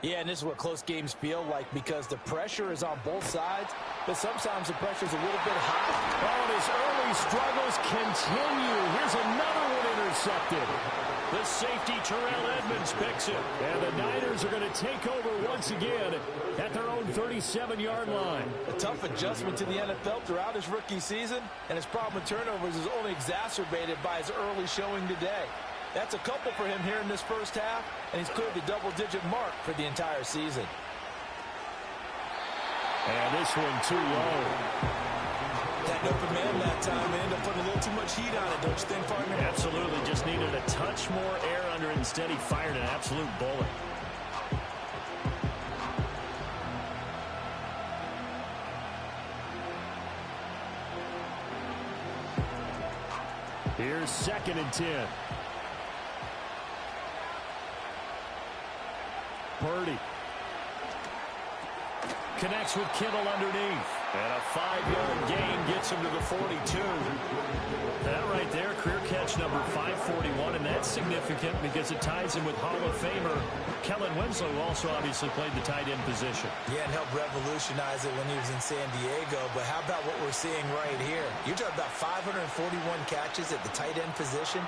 Yeah, and this is what close games feel like because the pressure is on both sides, but sometimes the pressure is a little bit high. Oh, and his early struggles continue. Here's another one intercepted. The safety, Terrell Edmonds, picks it. And the Niners are going to take over once again at their own 37-yard line. A tough adjustment to the NFL throughout his rookie season, and his problem with turnovers is only exacerbated by his early showing today. That's a couple for him here in this first half, and he's cleared the double-digit mark for the entire season. And this one too low. That open man that time ended up putting a little too much heat on it, don't you think, partner? Absolutely. Just needed a touch more air under it. Instead, he fired an absolute bullet. Here's 2nd and 10. Purdy connects with Kittle underneath. And a 5-yard gain gets him to the 42. That right there, career catch number 541, and that's significant because it ties him with Hall of Famer Kellen Winslow, who also obviously played the tight end position. Yeah, and helped revolutionize it when he was in San Diego. But how about what we're seeing right here? You're talking about 541 catches at the tight end position.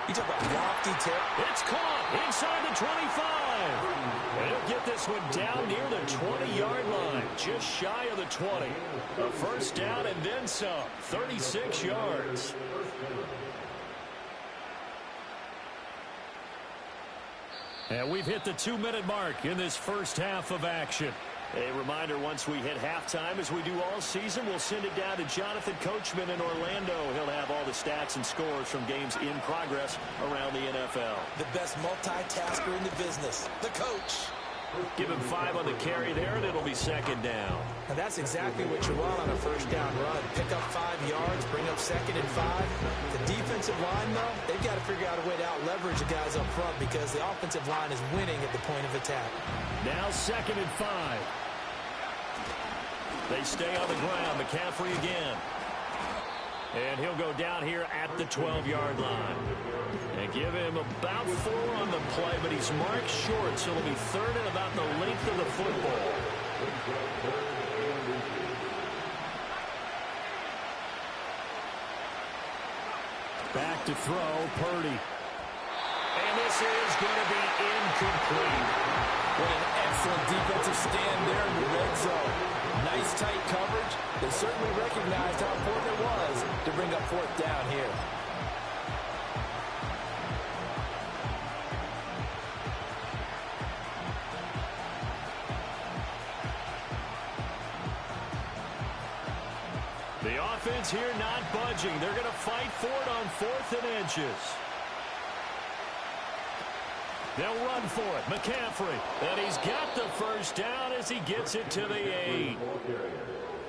You talk about lofty tip. It's caught inside the 25. And he'll get this one down near the 20-yard line, just shy of the 20. A first down and then some, 36 yards. And we've hit the 2-minute mark in this first half of action. A reminder, once we hit halftime, as we do all season, we'll send it down to Jonathan Coachman in Orlando. He'll have all the stats and scores from games in progress around the NFL. The best multitasker in the business, the coach. Give him 5 on the carry there, and it'll be 2nd down. And that's exactly what you want on a first down run. Pick up 5 yards, bring up 2nd and 5. The defensive line, though, they've got to figure out a way to out-leverage the guys up front because the offensive line is winning at the point of attack. Now 2nd and 5. They stay on the ground. McCaffrey again. And he'll go down here at the 12-yard line. And give him about 4 on the play, but he's marked short, so it'll be 3rd and about the length of the football. Back to throw, Purdy. And this is going to be incomplete. What an excellent defensive stand there in the red zone. Nice tight coverage. They certainly recognized how important it was to bring up 4th down here. The offense here not budging. They're going to fight for it on 4th and inches. They'll run for it. McCaffrey. And he's got the first down as he gets it to the 8.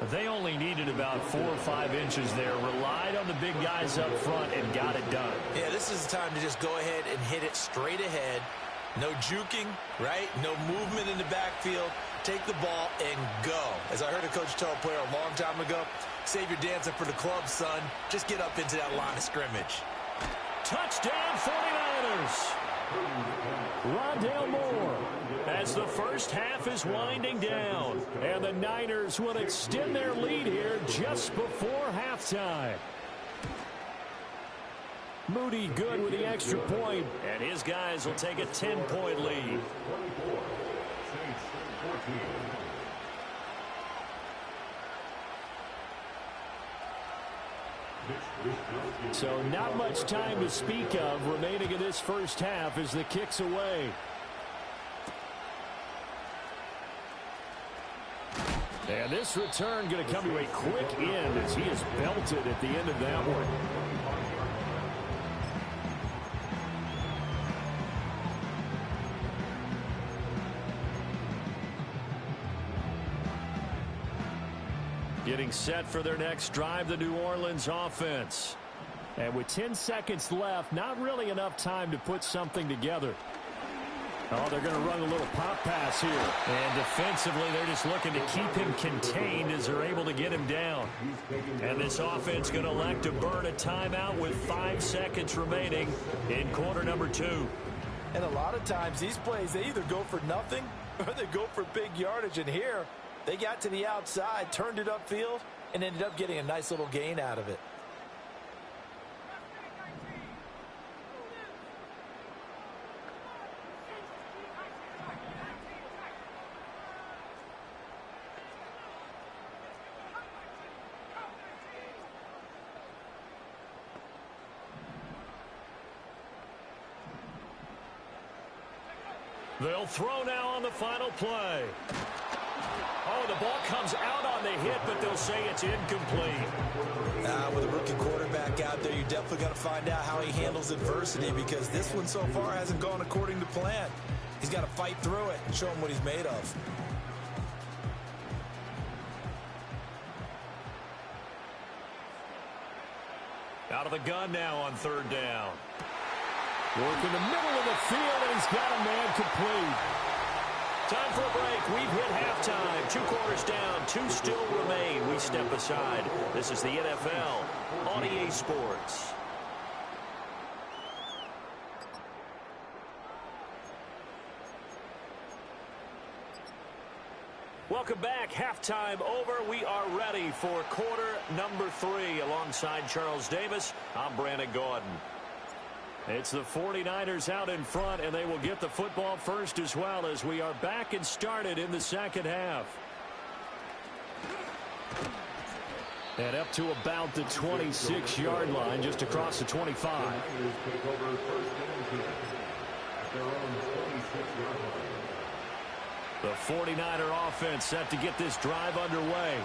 They only needed about 4 or 5 inches there. Relied on the big guys up front and got it done. Yeah, this is the time to just go ahead and hit it straight ahead. No juking, right? No movement in the backfield. Take the ball and go. As I heard a coach tell a player a long time ago, save your dancing for the club, son. Just get up into that line of scrimmage. Touchdown 49ers. Rondale Moore as the first half is winding down. And the Niners will extend their lead here just before halftime. Moody good with the extra point, and his guys will take a 10-point lead. So not much time to speak of remaining in this first half as the kick's away. And this return going to come to a quick end as he is belted at the end of that one. Getting set for their next drive, the New Orleans offense. And with 10 seconds left, not really enough time to put something together. Oh, they're going to run a little pop pass here. And defensively, they're just looking to keep him contained as they're able to get him down. And this offense going to elect to burn a timeout with 5 seconds remaining in quarter number 2. And a lot of times, these plays, they either go for nothing or they go for big yardage. And here, they got to the outside, turned it upfield, and ended up getting a nice little gain out of it. They'll throw now on the final play. Oh, the ball comes out on the hit, but they'll say it's incomplete. With a rookie quarterback out there, you're definitely going to find out how he handles adversity, because this one so far hasn't gone according to plan. He's got to fight through it and show him what he's made of. Out of the gun now on third down. Work in the middle of the field, and he's got a man complete. Time for a break. We've hit halftime. 2 quarters down. 2 still remain. We step aside. This is the NFL on EA Sports. Welcome back. Halftime over. We are ready for quarter number 3. Alongside Charles Davis, I'm Brandon Gaudin. It's the 49ers out in front, and they will get the football first as well, as we are back and started in the second half. And up to about the 26-yard line, just across the 25. The 49er offense set to get this drive underway.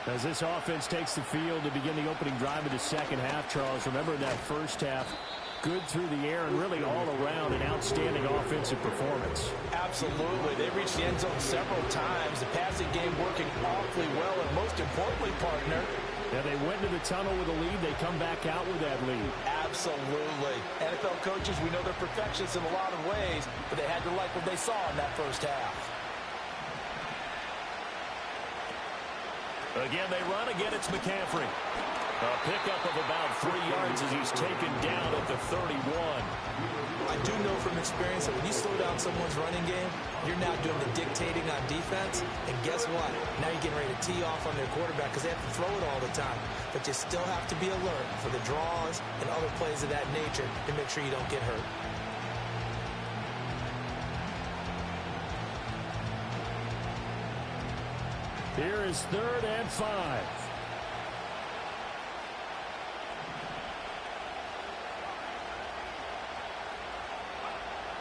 As this offense takes the field to begin the opening drive of the second half, Charles, remember in that first half, good through the air and really all around an outstanding offensive performance. Absolutely. They reached the end zone several times. The passing game working awfully well, and most importantly, partner, yeah, they went to the tunnel with a lead. They come back out with that lead. Absolutely. NFL coaches, we know they're perfectionists in a lot of ways, but they had to like what they saw in that first half. Again, they run. Again, it's McCaffrey. A pickup of about 3 yards as he's taken down at the 31. I do know from experience that when you slow down someone's running game, you're now doing the dictating on defense. And guess what? Now you're getting ready to tee off on their quarterback because they have to throw it all the time. But you still have to be alert for the draws and other plays of that nature to make sure you don't get hurt. Here is 3rd and 5.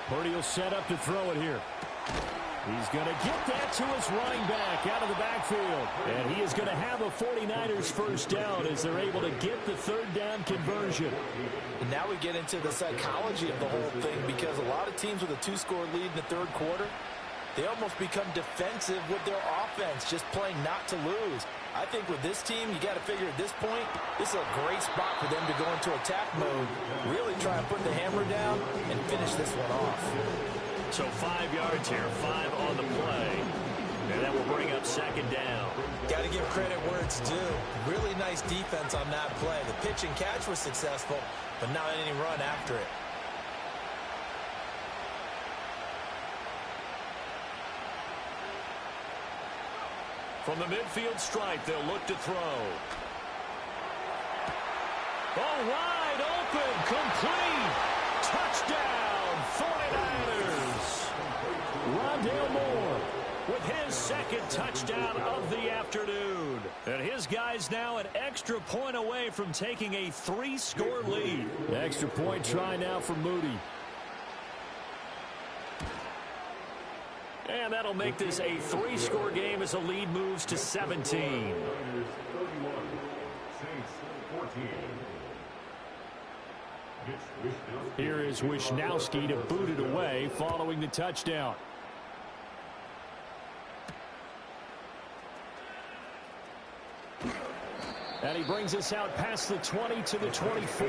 Purdy will set up to throw it here. He's going to get that to his running back out of the backfield. And he is going to have a 49ers first down as they're able to get the 3rd down conversion. And now we get into the psychology of the whole thing, because a lot of teams with a 2-score lead in the 3rd quarter, they almost become defensive with their offense, just playing not to lose. I think with this team, you got to figure at this point, this is a great spot for them to go into attack mode, really try and put the hammer down and finish this one off. So 5 yards here, 5 on the play. And that will bring up 2nd down. Got to give credit where it's due. Really nice defense on that play. The pitch and catch was successful, but not any run after it. From the midfield stripe, they'll look to throw. Oh, wide open, complete. Touchdown, 49ers. Rondale Moore with his 2nd touchdown of the afternoon. And his guys now an extra point away from taking a 3-score lead. Extra point try now for Moody. And that'll make this a 3-score game as the lead moves to 17. Here is Wisnowski to boot it away following the touchdown. And he brings us out past the 20 to the 24.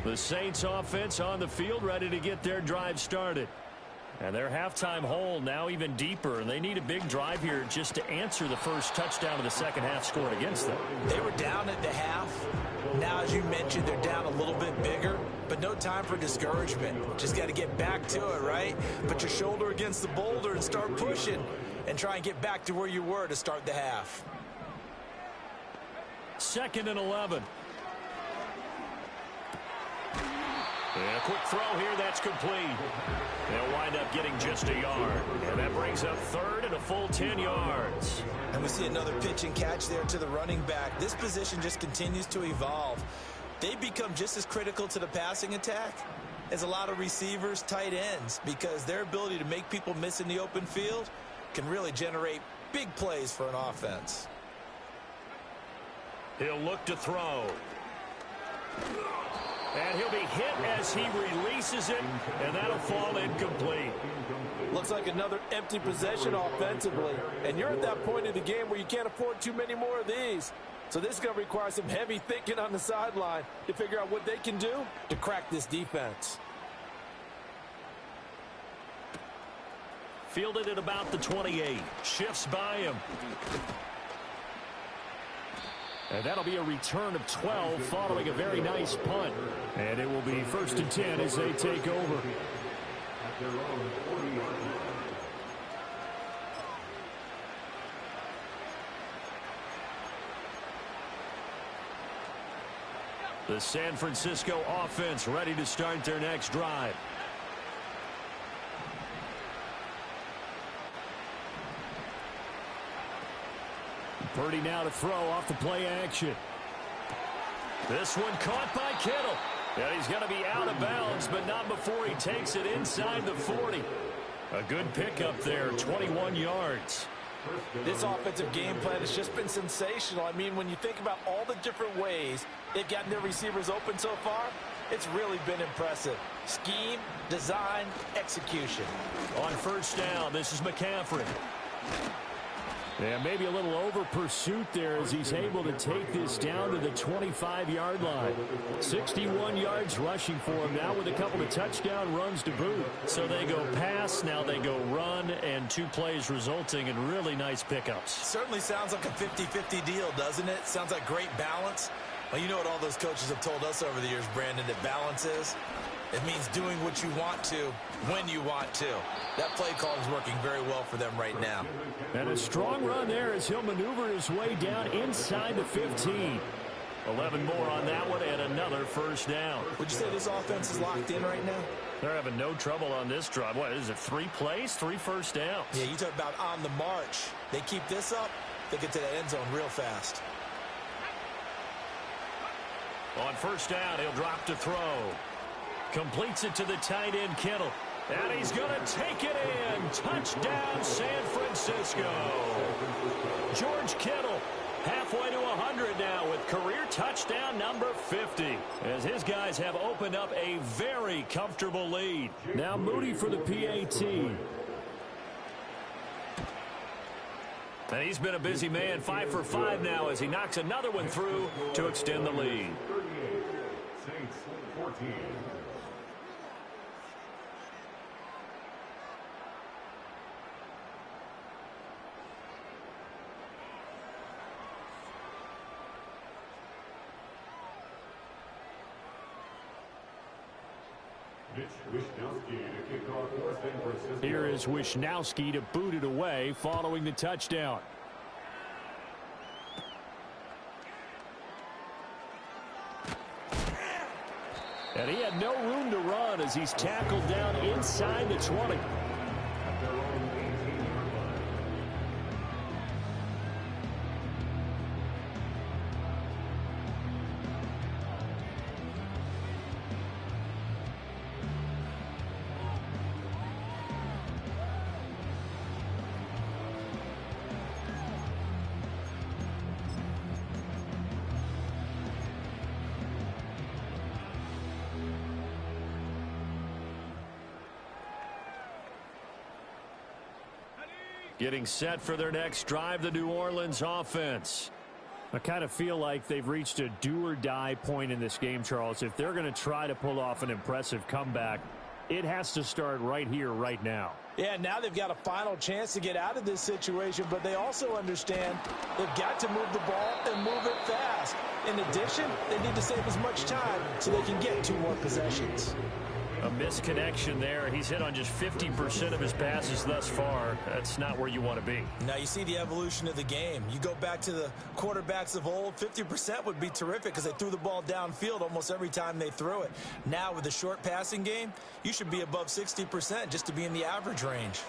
The Saints offense on the field, ready to get their drive started. And their halftime hole now even deeper, and they need a big drive here just to answer the first touchdown of the second half scored against them. They were down at the half. Now, as you mentioned, they're down a little bit bigger, but no time for discouragement. Just got to get back to it, right? Put your shoulder against the boulder and start pushing and try and get back to where you were to start the half. 2nd and 11. And a quick throw here, that's complete. They'll wind up getting just a yard. And that brings up 3rd and a full 10 yards. And we see another pitch and catch there to the running back. This position just continues to evolve. They become just as critical to the passing attack as a lot of receivers, tight ends, because their ability to make people miss in the open field can really generate big plays for an offense. He'll look to throw. And he'll be hit as he releases it, and that'll fall incomplete. Looks like another empty possession offensively, and you're at that point in the game where you can't afford too many more of these. So this is going to require some heavy thinking on the sideline to figure out what they can do to crack this defense. Fielded at about the 28. Shifts by him. And that'll be a return of 12 following a very nice punt. And it will be 1st and 10 as they take over. The San Francisco offense ready to start their next drive. Purdy now to throw off the play action. This one caught by Kittle. And he's going to be out of bounds, but not before he takes it inside the 40. A good pickup there, 21 yards. This offensive game plan has just been sensational. I mean, when you think about all the different ways they've gotten their receivers open so far, it's really been impressive. Scheme, design, execution. On 1st down, this is McCaffrey. And maybe a little over pursuit there as he's able to take this down to the 25-yard line. 61 yards rushing for him now with a couple of touchdown runs to boot. So they go pass, now they go run, and 2 plays resulting in really nice pickups. Certainly sounds like a 50-50 deal, doesn't it? Sounds like great balance. Well, you know what all those coaches have told us over the years, Brandon, that balance is? It means doing what you want to when you want to. That play call is working very well for them right now. And a strong run there as he'll maneuver his way down inside the 15. 11 more on that one and another 1st down. Would you say this offense is locked in right now? They're having no trouble on this drive. What is it, 3 plays, 3 first downs? Yeah, you talk about on the march. They keep this up, they get to that end zone real fast. On 1st down, he'll drop to throw. Completes it to the tight end, Kittle. And he's going to take it in. Touchdown, San Francisco. George Kittle halfway to 100 now with career touchdown number 50. As his guys have opened up a very comfortable lead. Now Moody for the PAT. And he's been a busy man, 5 for 5 now as he knocks another one through to extend the lead. 38, Saints 14. Here is Wisnowski to boot it away following the touchdown. And he had no room to run as he's tackled down inside the 20. Getting set for their next drive, the New Orleans offense. I kind of feel like they've reached a do-or-die point in this game, Charles. If they're going to try to pull off an impressive comeback, It has to start right here, right now. Yeah, now they've got a final chance to get out of this situation, but they also understand they've got to move the ball and move it fast. In addition, they need to save as much time so they can get 2 more possessions. A misconnection there. He's hit on just 50% of his passes thus far. That's not where you want to be. Now you see the evolution of the game. You go back to the quarterbacks of old, 50% would be terrific because they threw the ball downfield almost every time they threw it. Now with the short passing game, you should be above 60% just to be in the average range.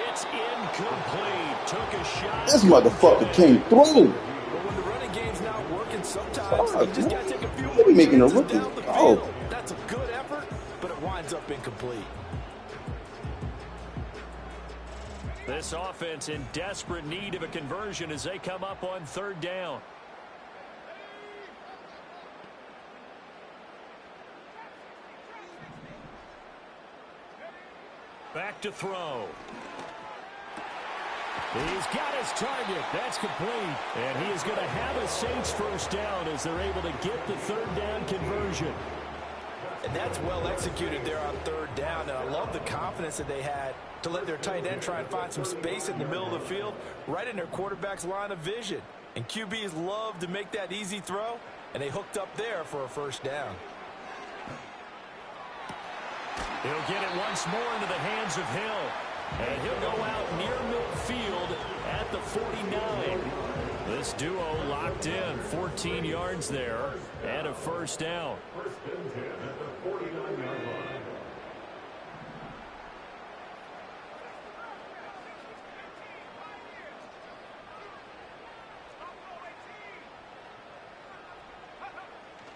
It's incomplete. Took a shot. This motherfucker came through. But when the running game's not working, sometimes you just got to take a few They be making a chances rookie. down the field. Oh. That's a good effort, but it winds up incomplete. This offense in desperate need of a conversion as they come up on 3rd down. Back to throw. He's got his target. That's complete. And he is going to have a Saints first down as they're able to get the 3rd down conversion. And that's well executed there on 3rd down. And I love the confidence that they had to let their tight end try and find some space in the middle of the field, right in their quarterback's line of vision. And QBs love to make that easy throw, and they hooked up there for a first down. He'll get it once more into the hands of Hill. And he'll go out near midfield at the 49. This duo locked in. 14 yards there and a first down. First and 10 at the 49-yard line.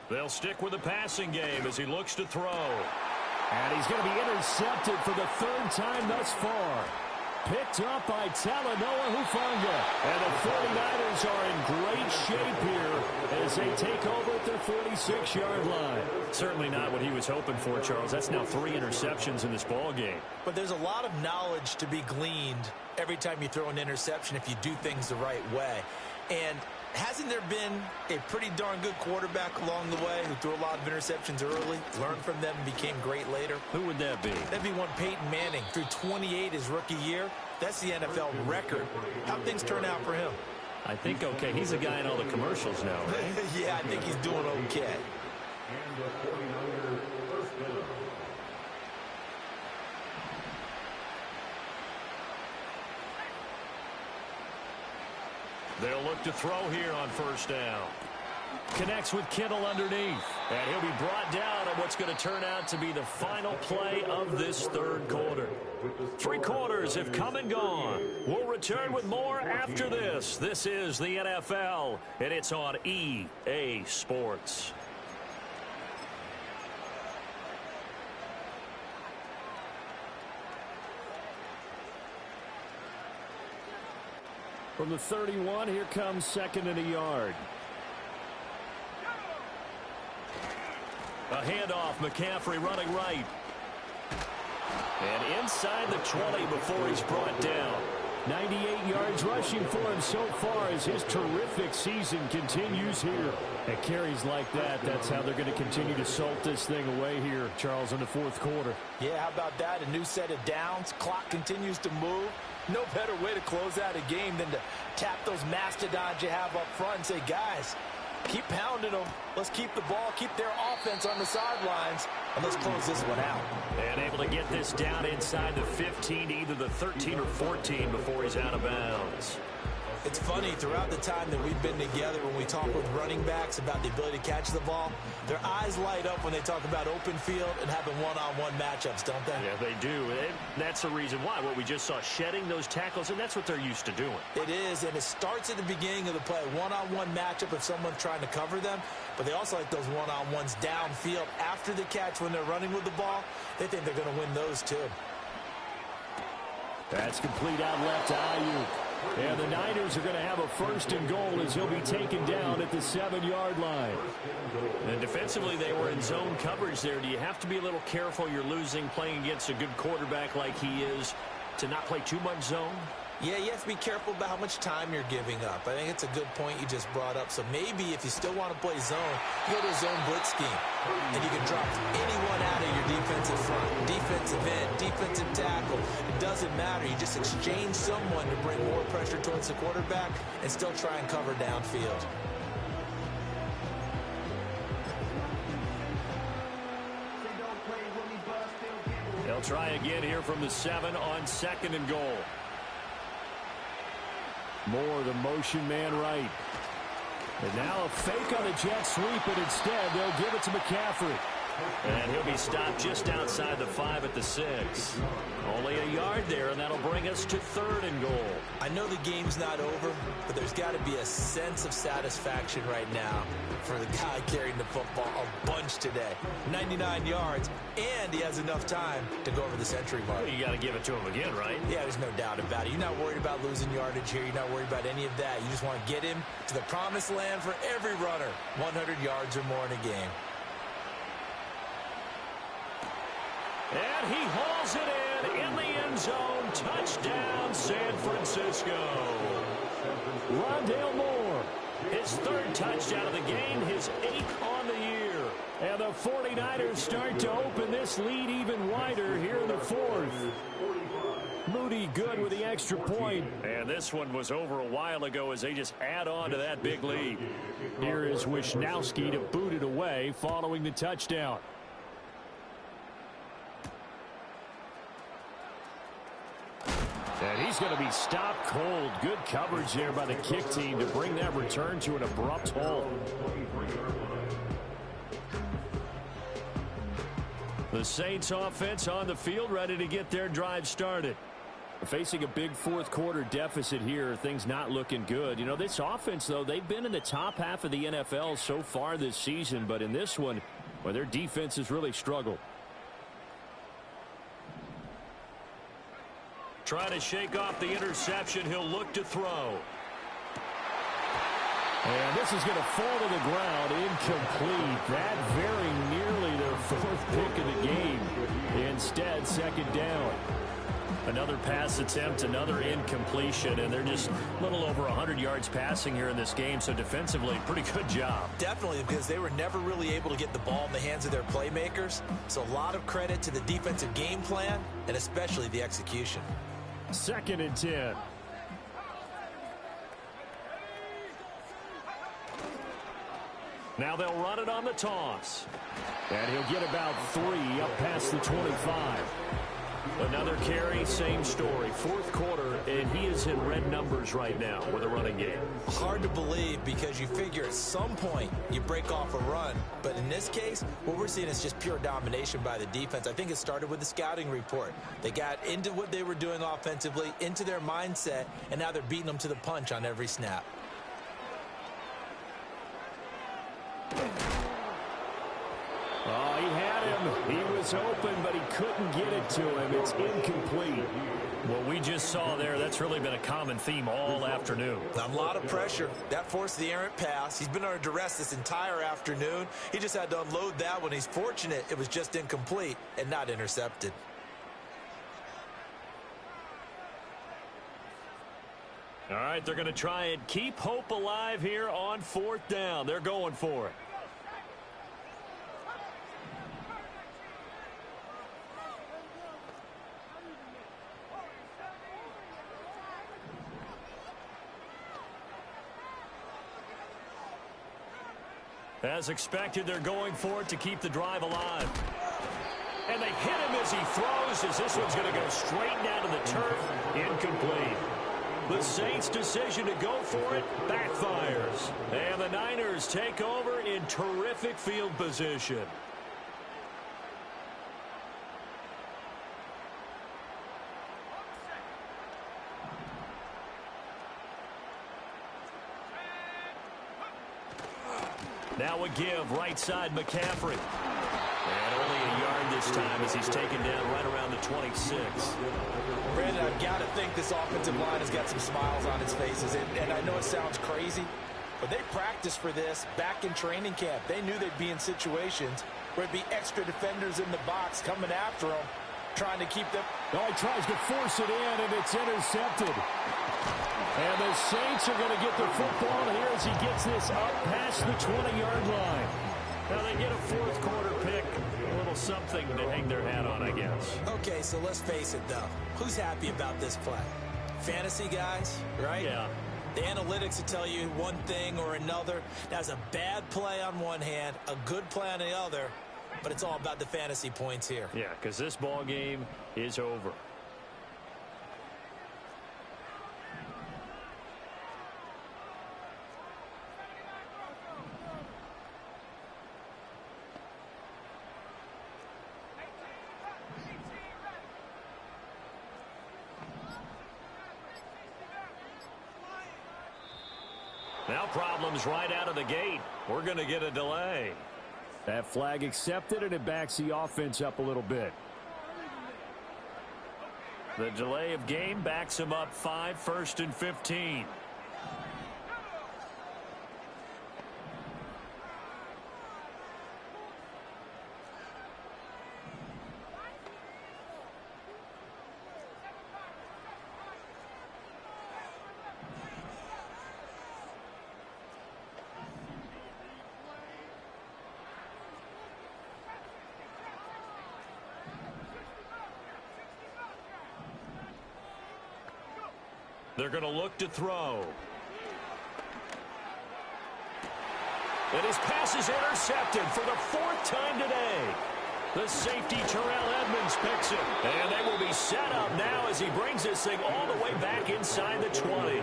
They'll stick with the passing game as he looks to throw. And he's going to be intercepted for the 3rd time thus far. Picked up by Talanoa Hufanga. And the 49ers are in great shape here as they take over at their 46-yard line. Certainly not what he was hoping for, Charles. That's now 3 interceptions in this ball game. But there's a lot of knowledge to be gleaned every time you throw an interception if you do things the right way. And hasn't there been a pretty darn good quarterback along the way who threw a lot of interceptions early, learned from them, and became great later? Who would that be? That'd be one Peyton Manning. Threw 28 his rookie year. That's the NFL record. How'd things turn out for him? I think okay. He's a guy in all the commercials now, right? Yeah, I think he's doing okay. And the 49ers first down. They'll look to throw here on first down. Connects with Kittle underneath. And he'll be brought down on what's going to turn out to be the final play of this 3rd quarter. 3 quarters have come and gone. We'll return with more after this. This is the NFL, and it's on EA Sports. From the 31, here comes 2nd and a yard. A handoff, McCaffrey running right. And inside the 20 before he's brought down. 98 yards rushing for him so far as his terrific season continues here. And carries like that, that's how they're going to continue to salt this thing away here, Charles, in the 4th quarter. Yeah, how about that? A new set of downs. Clock continues to move. No better way to close out a game than to tap those mastodons you have up front and say, guys, keep pounding them. Let's keep the ball, keep their offense on the sidelines, and let's close this one out. And able to get this down inside the 15 to either the 13 or 14 before he's out of bounds. It's funny, throughout the time that we've been together, when we talk with running backs about the ability to catch the ball, their eyes light up when they talk about open field and having one-on-one matchups, don't they? Yeah, they do. And that's the reason why. What we just saw, shedding those tackles, and that's what they're used to doing. It is, and it starts at the beginning of the play. One-on-one matchup if someone's trying to cover them, but they also like those one-on-ones downfield after the catch when they're running with the ball. They think they're going to win those too. That's complete out left to Ayuk. And the Niners are going to have a 1st and goal as he'll be taken down at the 7-yard line. And defensively, they were in zone coverage there. Do you have to be a little careful? You're losing playing against a good quarterback like he is to not play too much zone? Yeah, you have to be careful about how much time you're giving up. I think it's a good point you just brought up. So maybe if you still want to play zone, you go to a zone blitz scheme. And you can drop anyone out of your defensive front, defensive end, defensive tackle. It doesn't matter. You just exchange someone to bring more pressure towards the quarterback and still try and cover downfield. They'll try again here from the 7 on 2nd and goal. Moore, the motion man right. And now a fake on the jet sweep, and instead they'll give it to McCaffrey. And he'll be stopped just outside the 5 at the 6. Only a yard there, and that'll bring us to 3rd and goal. I know the game's not over, but there's got to be a sense of satisfaction right now for the guy carrying the football a bunch today. 99 yards, and he has enough time to go over the century mark. Well, you got to give it to him again, right? Yeah, there's no doubt about it. You're not worried about losing yardage here. You're not worried about any of that. You just want to get him to the promised land for every runner. 100 yards or more in a game. And he hauls it in the end zone. Touchdown, San Francisco. Rondale Moore, his 3rd touchdown of the game, his 8th on the year. And the 49ers start to open this lead even wider here in the 4th. Moody good with the extra point. And this one was over a while ago as they just add on to that big lead. Here is Wisnowski to boot it away following the touchdown. And he's going to be stopped cold. Good coverage there by the kick team to bring that return to an abrupt halt. The Saints offense on the field, ready to get their drive started. Facing a big 4th quarter deficit here, things not looking good. You know, this offense, though, they've been in the top half of the NFL so far this season, but in this one, well, their defense has really struggled. Trying to shake off the interception. He'll look to throw. And this is going to fall to the ground. Incomplete. That very nearly their 4th pick of the game. Instead, 2nd down. Another pass attempt, another incompletion, and they're just a little over 100 yards passing here in this game, so defensively, pretty good job. Definitely, because they were never really able to get the ball in the hands of their playmakers, so a lot of credit to the defensive game plan, and especially the execution. 2nd and 10. Now they'll run it on the toss. And he'll get about 3 up past the 25. Another carry, same story. 4th quarter, and he is in red numbers right now with a running game. Hard to believe because you figure at some point you break off a run. But in this case, what we're seeing is just pure domination by the defense. I think it started with the scouting report. They got into what they were doing offensively, into their mindset, and now they're beating them to the punch on every snap. Oh, he had him. He was open, but he couldn't get it to him. It's incomplete. What we just saw there, that's really been a common theme all afternoon. A lot of pressure. That forced the errant pass. He's been under duress this entire afternoon. He just had to unload that one. He's fortunate it was just incomplete and not intercepted. All right, they're going to try and keep hope alive here on 4th down. They're going for it. As expected, they're going for it to keep the drive alive. And they hit him as he throws, as this one's going to go straight down to the turf. Incomplete. The Saints' decision to go for it backfires. And the Niners take over in terrific field position. Now a give, right side McCaffrey. And only a yard this time as he's taken down right around the 26. Brandon, I've got to think this offensive line has got some smiles on its faces. And I know it sounds crazy, but they practiced for this back in training camp. They knew they'd be in situations where it'd be extra defenders in the box coming after them. trying to keep them. Oh, he tries to force it in, and it's intercepted. And the Saints are going to get the football here as he gets this up past the 20-yard line. Now they get a fourth quarter pick. A little something to hang their hat on, I guess. Okay, so let's face it, though. Who's happy about this play? Fantasy guys, right? Yeah. The analytics will tell you one thing or another. That's a bad play on one hand, a good play on the other, but it's all about the fantasy points here. Yeah, because this ball game is over. Now problems right out of the gate. We're going to get a delay. That flag accepted, and it backs the offense up a little bit. The delay of game backs him up 5, 1st and 15. They're going to look to throw. And his pass is intercepted for the 4th time today. The safety, Terrell Edmonds, picks it. And they will be set up now as he brings this thing all the way back inside the 20.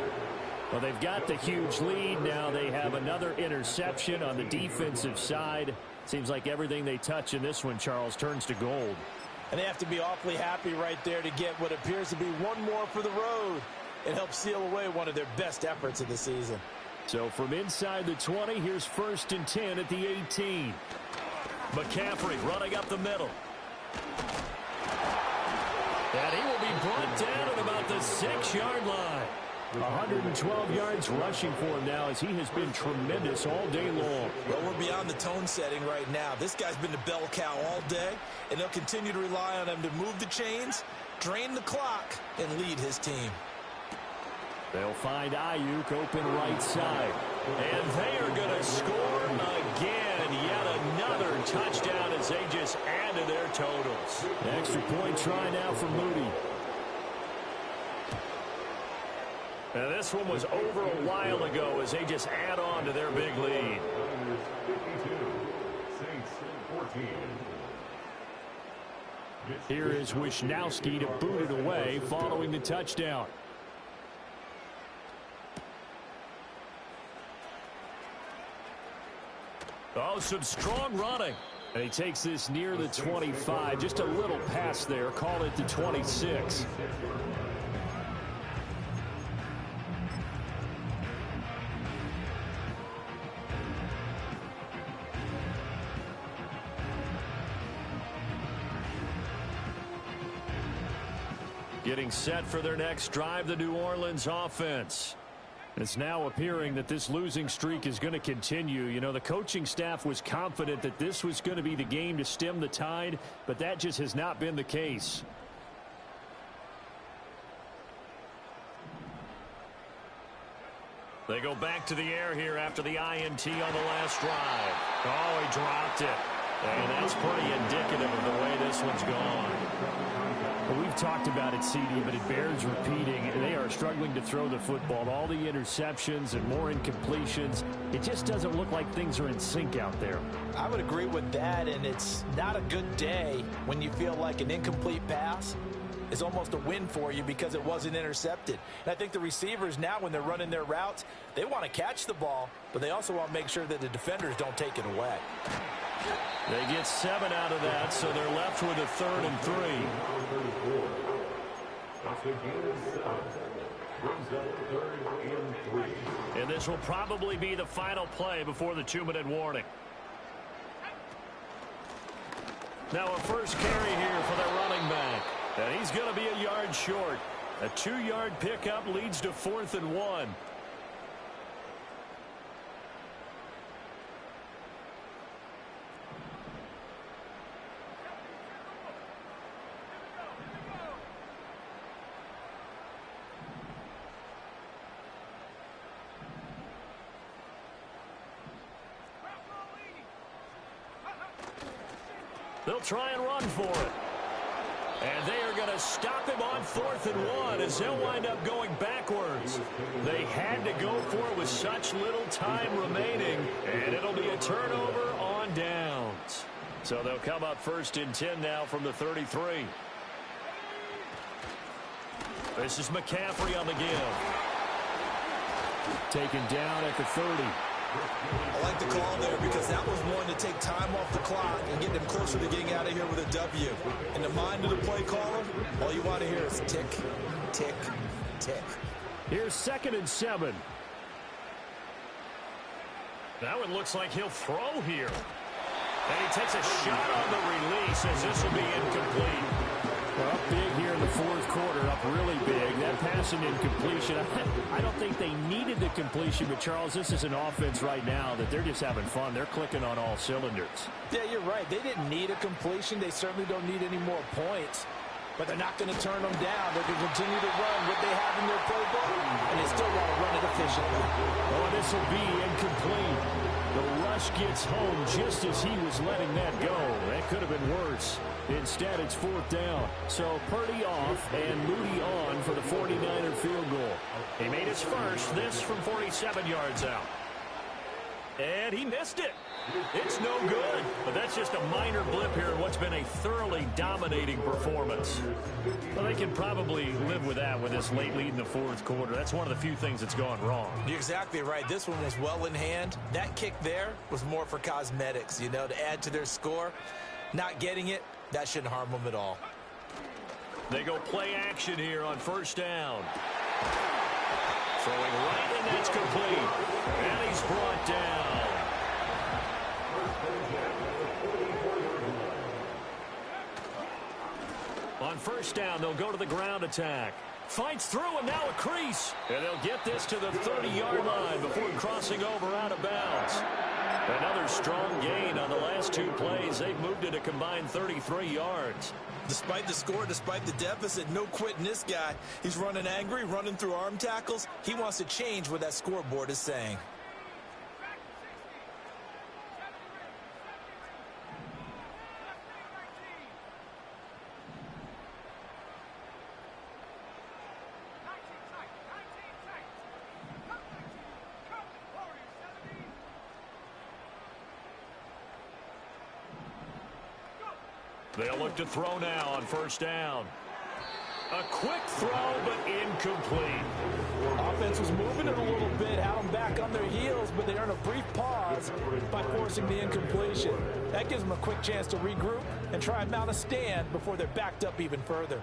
Well, they've got the huge lead. Now they have another interception on the defensive side. Seems like everything they touch in this one, Charles, turns to gold. And they have to be awfully happy right there to get what appears to be one more for the road. It helps seal away one of their best efforts of the season. So from inside the 20, here's 1st and 10 at the 18. McCaffrey running up the middle. And he will be brought down at about the 6-yard line. 112 yards rushing for him now as he has been tremendous all day long. Well, we're beyond the tone setting right now. This guy's been the bell cow all day, and they'll continue to rely on him to move the chains, drain the clock, and lead his team. They'll find Ayuk open right side. And they are going to score again. Yet another touchdown as they just add to their totals. Extra point try now for Moody. And this one was over a while ago as they just add on to their big lead. 52, Saints 14. Here is Wisnowski to boot it away following the touchdown. Oh, some strong running. And he takes this near the 25. Just a little pass there. Call it the 26. Getting set for their next drive, the New Orleans offense. It's now appearing that this losing streak is going to continue. You know, the coaching staff was confident that this was going to be the game to stem the tide, but that just has not been the case. They go back to the air here after the INT on the last drive. Oh, he dropped it. And that's pretty indicative of the way this one's gone. Well, we've talked about it, CD, but it bears repeating. They are struggling to throw the football. All the interceptions and more incompletions. It just doesn't look like things are in sync out there. I would agree with that, and it's not a good day when you feel like an incomplete pass is almost a win for you because it wasn't intercepted. And I think the receivers now, when they're running their routes, they want to catch the ball, but they also want to make sure that the defenders don't take it away. They get 7 out of that, so they're left with a 3rd and 3. And this will probably be the final play before the 2-minute warning. Now a first carry here for their running back. And he's going to be a yard short. A 2-yard pickup leads to 4th and 1. They'll try and run for it. And they are going to stop him on 4th and 1 as they'll wind up going backwards. They had to go for it with such little time remaining, and it'll be a turnover on downs. So they'll come up 1st and 10 now from the 33. This is McCaffrey on the give. Taken down at the 30. I like the call there because that was one to take time off the clock and get them closer to getting out of here with a W. In the mind of the play caller, all you want to hear is tick, tick, tick. Here's 2nd and 7. That one looks like he'll throw here. And he takes a shot on the release as this will be incomplete. Well, up big here in the 4th quarter, up really big. That passing incompletion, I don't think they needed the completion, but Charles, this is an offense right now that they're just having fun. They're clicking on all cylinders. Yeah, you're right. They didn't need a completion. They certainly don't need any more points. But they're not going to turn them down. They're going to continue to run what they have in their playbook, and they still want to run it efficiently. Oh, this will be incomplete. The rush gets home just as he was letting that go. That could have been worse. Instead, it's 4th down. So Purdy off and Moody on for the 49er field goal. He made his first, this from 47 yards out. And he missed it. It's no good. But that's just a minor blip here in what's been a thoroughly dominating performance. Well, they can probably live with that with this late lead in the 4th quarter. That's one of the few things that's gone wrong. You're exactly right. This one was well in hand. That kick there was more for cosmetics, you know, to add to their score. Not getting it, that shouldn't harm them at all. They go play action here on 1st down. Throwing right, and that's complete. And he's brought down. On 1st down, they'll go to the ground attack. Fights through, and now a crease. And they'll get this to the 30-yard line before crossing over out of bounds. Another strong gain on the last 2 plays. They've moved it a combined 33 yards. Despite the score, despite the deficit, no quitting this guy. He's running angry, running through arm tackles. He wants to change what that scoreboard is saying. They'll look to throw now on 1st down. A quick throw, but incomplete. Offense was moving it a little bit, had them back on their heels, but they earn a brief pause by forcing the incompletion. That gives them a quick chance to regroup and try and mount a stand before they're backed up even further.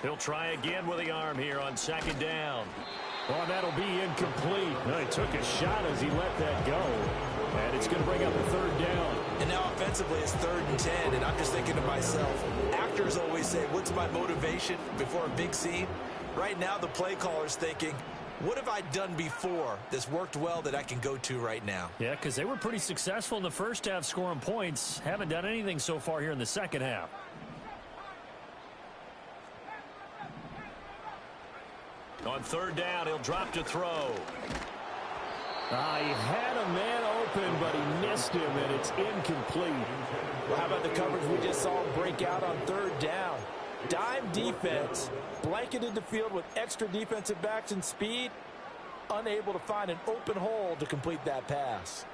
He'll try again with the arm here on 2nd down. Oh, that'll be incomplete. He took a shot as he let that go. And it's going to bring up a 3rd down. And now offensively it's 3rd and 10. And I'm just thinking to myself, actors always say, what's my motivation before a big scene? Right now the play caller's thinking, what have I done before that's worked well that I can go to right now? Yeah, because they were pretty successful in the 1st half scoring points. Haven't done anything so far here in the 2nd half. On 3rd down, he'll drop to throw. He had a man open, but he missed him, and it's incomplete. Well, how about the coverage we just saw break out on 3rd down? Dime defense, blanketed the field with extra defensive backs and speed, unable to find an open hole to complete that pass.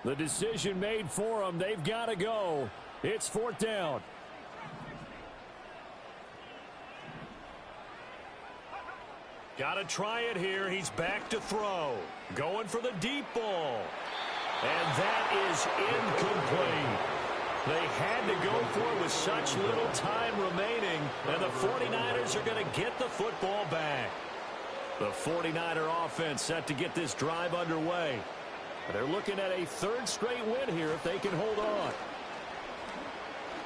The decision made for them. They've got to go. It's 4th down. Got to try it here. He's back to throw. Going for the deep ball. And that is incomplete. They had to go for it with such little time remaining. And the 49ers are going to get the football back. The 49er offense set to get this drive underway. They're looking at a 3rd straight win here if they can hold on.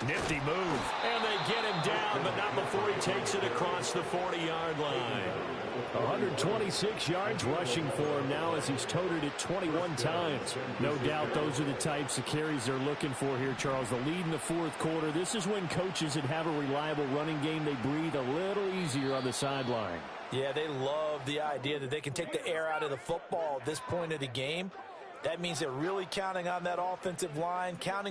Nifty move. And they get him down, but not before he takes it across the 40-yard line. 126 yards rushing for him now as he's toted it 21 times. No doubt those are the types of carries they're looking for here, Charles. The lead in the fourth quarter. This is when coaches that have a reliable running game, they breathe a little easier on the sideline. Yeah, they love the idea that they can take the air out of the football at this point of the game. That means they're really counting on that offensive line, counting